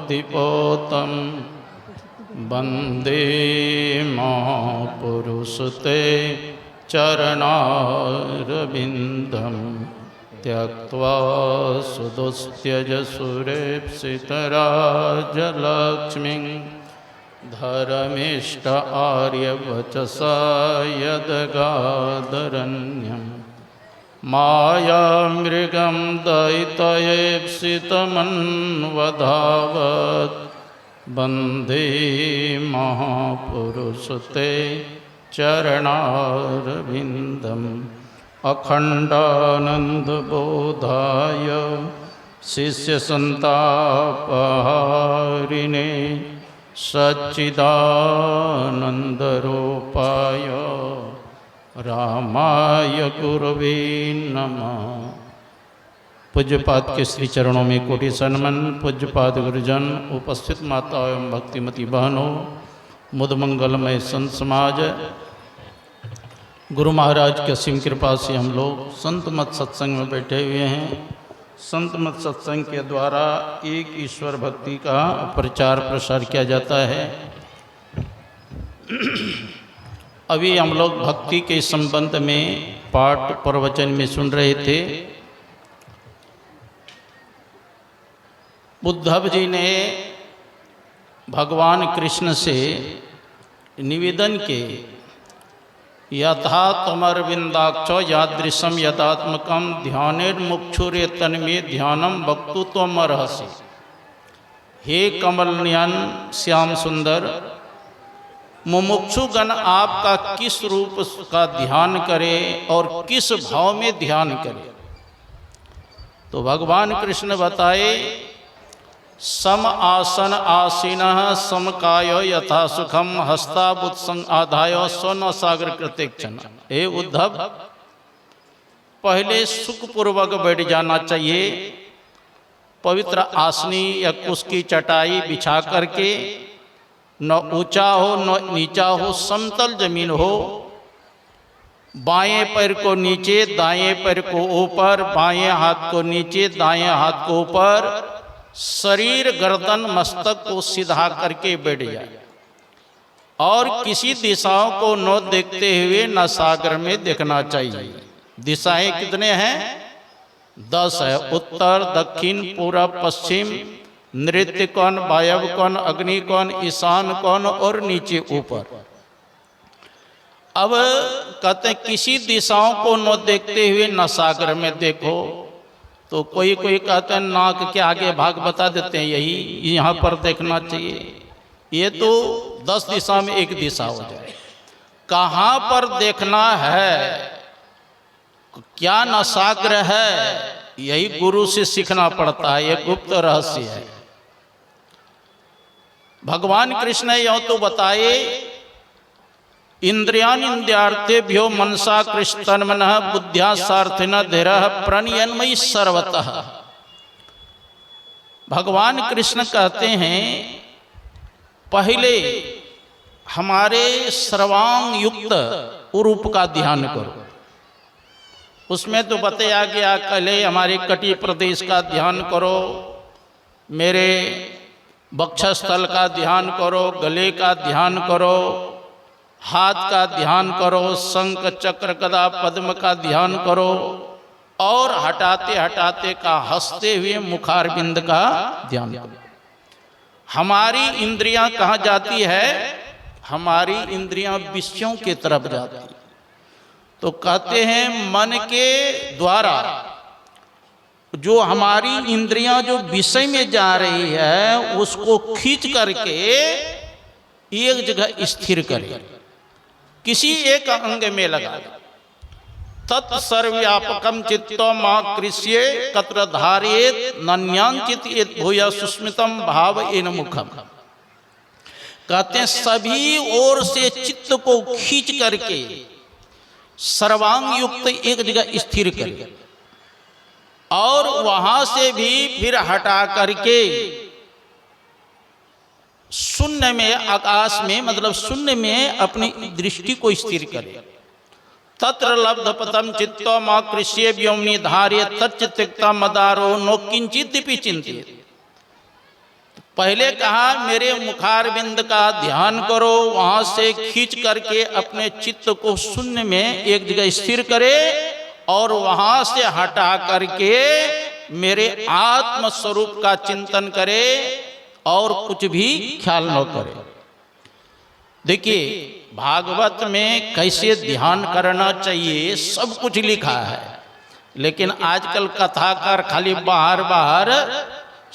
भक्तिपोतं वन्दे महापुरुषते चरणारविन्दं त्यक्त्वा सुदुस्त्यज सुरेप्सितराजलक्ष्मीं धर्मिष्ठ आर्यवचसा यदगादरण्यम् मायामृगं दयितयेप्सितमन्वधावत् वन्दे महापुरुषते चरणारविन्दम् अखण्डानन्दबोधाय शिष्यसन्तापहारिणे सच्चिदानन्दरूपाय रामाय गुरवे नमः। पूज्यपाद के श्री चरणों में कोटि सन्मन। पूज्यपाद गुरुजन, उपस्थित माता एवं भक्तिमती बहनों, मुदमंगलमय संत समाज, गुरु महाराज की असीम कृपा से हम लोग संत मत सत्संग में बैठे हुए हैं। संत मत सत्संग के द्वारा एक ईश्वर भक्ति का प्रचार प्रसार किया जाता है। अभी हम लोग भक्ति के संबंध में पाठ प्रवचन में सुन रहे थे। उद्धव जी ने भगवान कृष्ण से निवेदन के, यथा तमरविंदाक्षो यादृशम यदात्मकम ध्यानेर्मुक्षुरे तन्मे ध्यानम वक्तु त्वमर्हसि। हे कमल नयन श्याम सुंदर, मुमुक्षुगण आपका किस रूप का ध्यान करे और किस भाव में ध्यान करे। तो भगवान कृष्ण बताए, सम आसन आसीनः समकायो यथा सुखम हस्ताबुत्संग आधायो स्वर्ण सागर कृतेक्षण। हे उद्धव, पहले सुखपूर्वक बैठ जाना चाहिए। पवित्र आसनी या कुश की चटाई बिछा करके, न ऊंचा हो न नीचा हो, समतल जमीन हो। बाएं पैर को नीचे, दाएं पैर को ऊपर, बाएं हाथ को नीचे, दाएं हाथ को ऊपर, शरीर गर्दन मस्तक को सीधा करके बैठ जाए और किसी दिशाओं को न देखते हुए न सागर में देखना चाहिए। दिशाएं कितने हैं? 10 है। उत्तर, दक्षिण, पूर्व, पश्चिम, नृत्य कोण, वायव कोण, अग्नि कोण, ईशान कोण और नीचे ऊपर। अब कहते हैं किसी दिशाओं को न देखते हुए न सागर में देखो। तो कोई कोई कहते हैं नाक के आगे भाग बता देते हैं, यही यहाँ पर देखना चाहिए। ये तो 10 दिशा में एक दिशा हो जाए। कहाँ पर देखना है, क्या नसाग्र है, यही गुरु से सीखना पड़ता है। ये गुप्त रहस्य है। भगवान कृष्ण ने यह तो बताए, इंद्रियानिंद्रियार्थेभ्यो मनसा कृष्णमनः बुद्ध्या सार्थिन धीरः प्रणयन्मयी सर्वतः। भगवान कृष्ण कहते हैं, पहले हमारे सर्वांग युक्त रूप का ध्यान करो। उसमें तो बताया गया, पहले हमारे कटी प्रदेश का ध्यान करो, मेरे वक्षस्थल का ध्यान करो, गले का ध्यान करो, हाथ का ध्यान करो, शंख चक्र गदा पद्म का ध्यान करो, और हटाते हटाते का हंसते हुए मुखारबिंद का ध्यान करो। हमारी इंद्रियां कहाँ जाती है? हमारी इंद्रियां विषयों की तरफ जाती है। तो कहते हैं मन के द्वारा जो हमारी इंद्रियां जो विषय में जा रही है उसको खींच करके एक जगह स्थिर करें, किसी एक अंग में लगा। तत्सर्व्यापकम चित्तो मां कृष्ये कत्र धारेत नन्यांचित भूय सुस्मितम भाव इन मुखम। कहते हैं सभी ओर से चित्त को खींच करके सर्वांग युक्त एक जगह स्थिर करें और वहां से भी फिर हटा करके शून्य में, आकाश में, मतलब शून्य में अपनी दृष्टि को स्थिर करे। तत्र लब्ध पतम चित्तो मां कृष्ये व्योमनि धार्य तच्चित्ता मदारो नो किंचित चिंतित। पहले कहा मेरे मुखारविंद का ध्यान करो, वहां से खींच करके अपने चित्त को शून्य में एक जगह स्थिर करे और वहां से हटा करके मेरे आत्म स्वरूप का चिंतन करे और कुछ भी ख्याल न करे। देखिए भागवत में कैसे ध्यान करना चाहिए सब कुछ लिखा है, लेकिन आजकल कथाकार खाली बाहर बाहर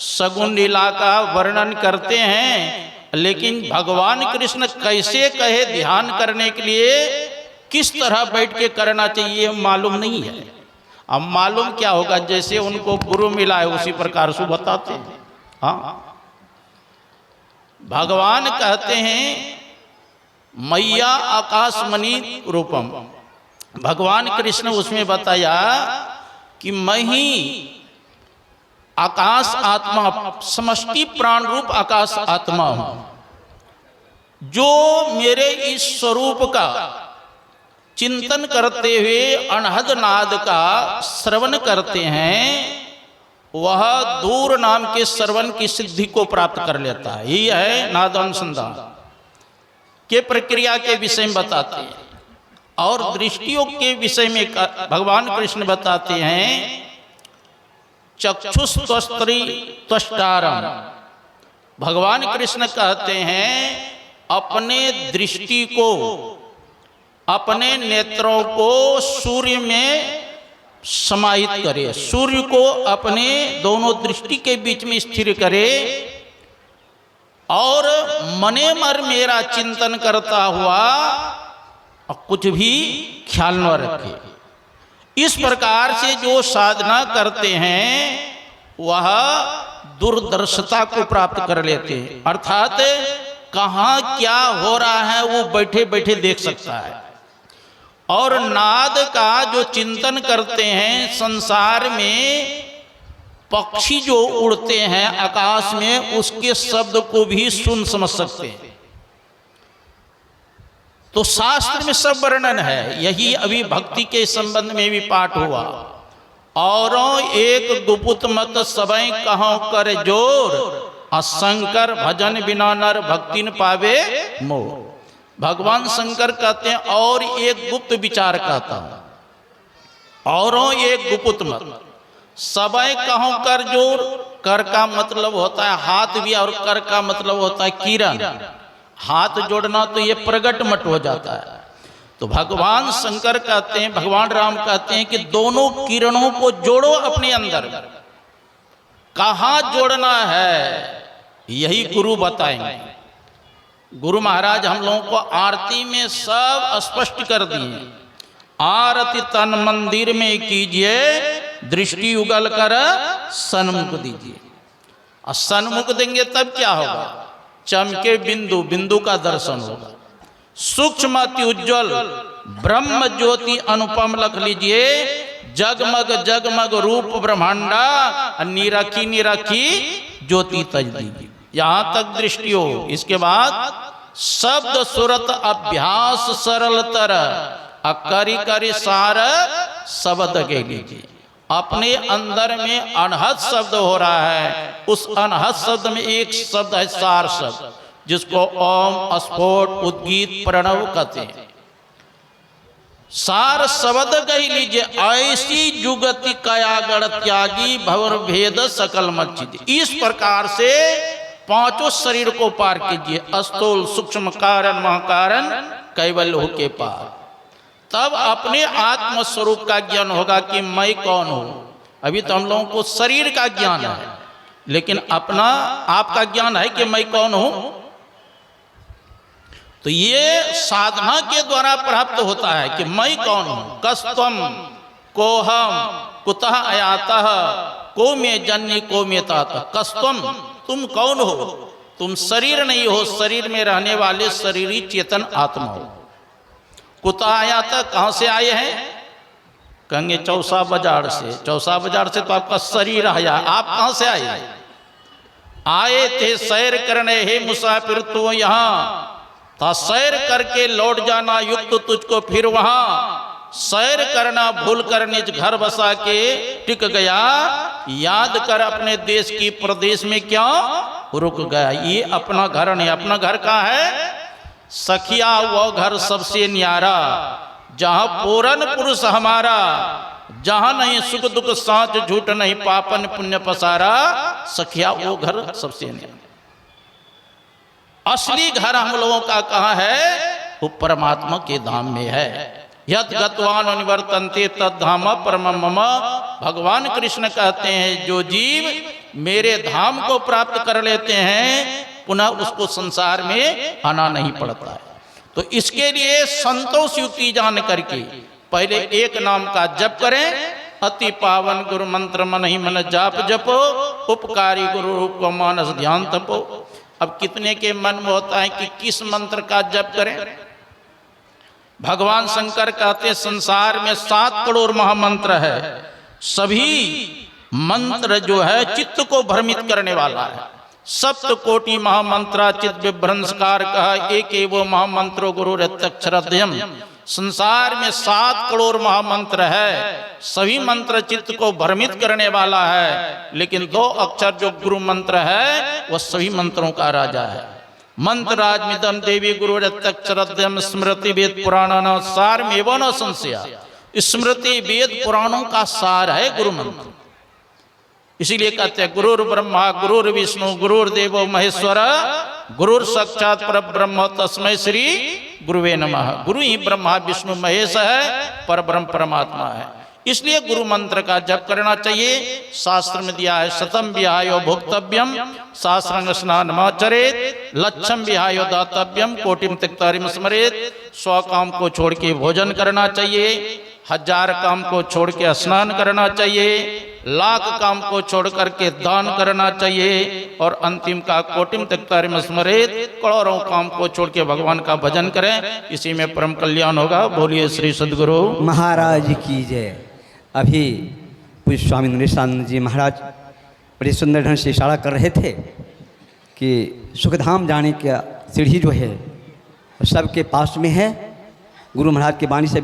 सगुन लीला का वर्णन करते हैं, लेकिन भगवान कृष्ण कैसे कहे ध्यान करने के लिए, किस तरह बैठ के करना चाहिए मालूम नहीं है। अब मालूम क्या होगा, जैसे उनको गुरु मिला है उसी प्रकार से बताते हैं। हाँ, भगवान कहते हैं मैया आकाशमणि रूपम, भगवान कृष्ण उसमें बताया कि मैं ही आकाश आत्मा, समष्टि प्राण रूप आकाश आत्मा हूं, जो मेरे इस स्वरूप का चिंतन करते हुए अनहद नाद का श्रवण करते हैं, वह दूर नाम के श्रवण की सिद्धि को प्राप्त कर लेता है। यही है नादानुसंधान के प्रक्रिया के विषय में बताते हैं। और दृष्टियों के विषय में भगवान कृष्ण बताते हैं चक्षुस्त्वस्त्री त्वष्टारम, भगवान कृष्ण कहते हैं अपने दृष्टि को, अपने नेत्रों को सूर्य में समाहित करे, सूर्य को अपने दोनों दृष्टि के बीच में स्थिर करे और मने मर मेरा चिंतन करता हुआ कुछ भी ख्याल न रखे। इस प्रकार से जो साधना करते हैं वह दूरदर्शिता को प्राप्त कर लेते हैं, अर्थात कहाँ क्या हो रहा है वो बैठे बैठे देख सकता है। और नाद का जो चिंतन करते हैं, संसार में पक्षी जो उड़ते हैं आकाश में उसके शब्द को भी सुन समझ सकते हैं। तो शास्त्र में सब वर्णन है, यही अभी भक्ति के संबंध में भी पाठ हुआ। और एक गुपुत मत सबई कहो कर जोर, शंकर भजन बिना नर भक्ति न पावे मोर। भगवान शंकर कहते हैं और एक गुप्त विचार कहता हूं, और एक गुप्त मत सबई कहो कर जोर। कर का मतलब होता है हाथ भी, और कर का मतलब होता है किरण। हाथ जोड़ना तो ये प्रगट मट हो जाता है। तो भगवान शंकर कहते हैं, भगवान राम कहते हैं कि दोनों किरणों को जोड़ो अपने अंदर। कहाँ जोड़ना है यही गुरु बताएंगे। गुरु महाराज हम लोगों को आरती में सब स्पष्ट कर दिए। आरती तन मंदिर में कीजिए, दृष्टि उगल कर सन्मुख दीजिए। और सन्मुख देंगे तब क्या होगा, चमके बिंदु, बिंदु का दर्शन होगा। सूक्ष्म अति उज्ज्वल ब्रह्म ज्योति अनुपम लख लीजिए। जगमग जगमग रूप ब्रह्मांडा, निरखी निरखी ज्योति तज दीजिए। यहां तक दृष्टि हो। इसके बाद शब्द सुरत अभ्यास सरल तर, करी करी सार शब्द के लीजिए। अपने अंदर में अनहद शब्द हो रहा है, उस अनहद शब्द में एक शब्द है सार शब्द, जिसको ओम स्फोट उद्गीत प्रणव कहते हैं। सार शब्द कही लीजिए। ऐसी जुगति कयागढ़ त्यागी भवर भेद सकल मच्चिद। इस प्रकार से पांचों शरीर को पार कीजिए। स्थूल सूक्ष्म कारण महाकारण कैवल्य हो के पार, तब अपने आत्म स्वरूप का ज्ञान होगा कि मैं कौन हूं। अभी तो हम लोगों को शरीर का ज्ञान है, लेकिन अपना आपका ज्ञान है कि मैं कौन हूं। तो ये साधना के द्वारा प्राप्त होता है कि मैं कौन हूं। कस्त्वम कोहम कुतः आयातः को में जन्य को में तातः। कस्त्वम तुम कौन हो, तुम शरीर नहीं हो, शरीर में रहने वाले शरीरी चेतन आत्मा हो। कुतः आयातः कहां से आए हैं, कहेंगे चौसा बाजार से। चौसा बाजार से तो आपका शरीर आया, आप कहां से आए? आए थे सैर करने, हे मुसाफिर तो यहाँ था, सैर करके लौट जाना युक्त तुझको फिर वहां। सैर करना भूल कर निज घर बसा के टिक गया, याद कर अपने देश की प्रदेश में क्यों रुक गया। ये अपना घर नहीं, अपना घर कहाँ है? सखिया वो घर सबसे न्यारा, जहाँ पूरन पुरुष हमारा, जहाँ नहीं सुख दुख साँच झूठ नहीं पापन पुण्य पसारा, सखिया वो घर सबसे न्यारा। असली घर हम लोगों का कहाँ है? वो परमात्मा के धाम में है। यत् गत्वान निवर्तन्ते तद धाम परमं मम। भगवान कृष्ण कहते हैं जो जीव मेरे धाम को प्राप्त कर लेते हैं पुनः उसको संसार में आना नहीं पड़ता है। तो इसके लिए संतोष युक्ति जान करके पहले एक नाम का जप करें। अति पावन गुरु मंत्र मन ही मन जाप जपो, उपकारी गुरु रूप को मानस ध्यान तपो। अब कितने के मन में होता है कि किस मंत्र का जप करें? भगवान शंकर कहते संसार में 7 करोड़ महामंत्र है, सभी मंत्र जो है चित्त को भ्रमित करने वाला है। सप्त कोटि महामंत्रा चित्त विभ्रंशकार कहा एक एवं महामंत्रो गुरु रत्क्षरद्यम। संसार में 7 करोड़ महामंत्र है, सभी मंत्र चित्त को भ्रमित करने वाला है, लेकिन 2 अक्षर जो गुरु मंत्र है वह सभी मंत्रों का राजा है। मंत्रराजमिदं देवी गुरु रत्क्षरद्यम स्मृति वेद पुराण सार में एवं न संशया। स्मृति वेद पुराणों का सार है गुरु मंत्र। इसीलिए कहते हैं गुरुर ब्रह्मा गुरुर विष्णु गुरुर्देवो महेश्वर गुरुर साक्षात पर ब्रह्म तस्मै श्री गुरुवे नमः। गुरु ही ब्रह्मा विष्णु महेश है, पर ब्रह्म परमात्मा है। इसलिए गुरु मंत्र का जप करना चाहिए। शास्त्र में दिया है शतम विहायो भोक्तव्यम सहस्रंग स्नानमाचरेत, लक्षम विहायो दातव्यम कोटिम त्यक्तारिम स्मरेत। 100 काम को छोड़ के भोजन करना चाहिए, 1000 काम को छोड़ के स्नान करना चाहिए, 1,00,000 काम को छोड़ करके दान करना चाहिए, और अंतिम का कोटिम त्यक्तारिम स्मरेत, करोड़ों काम को छोड़ के भगवान का भजन करें। इसी में परम कल्याण होगा। बोलिए श्री सद्गुरु महाराज की जय। अभी पूज्य स्वामी नरेशानंद जी महाराज बड़े सुंदर ढंग से इशारा कर रहे थे कि सुखधाम जाने का सीढ़ी जो है सबके पास में है। गुरु महाराज की वाणी से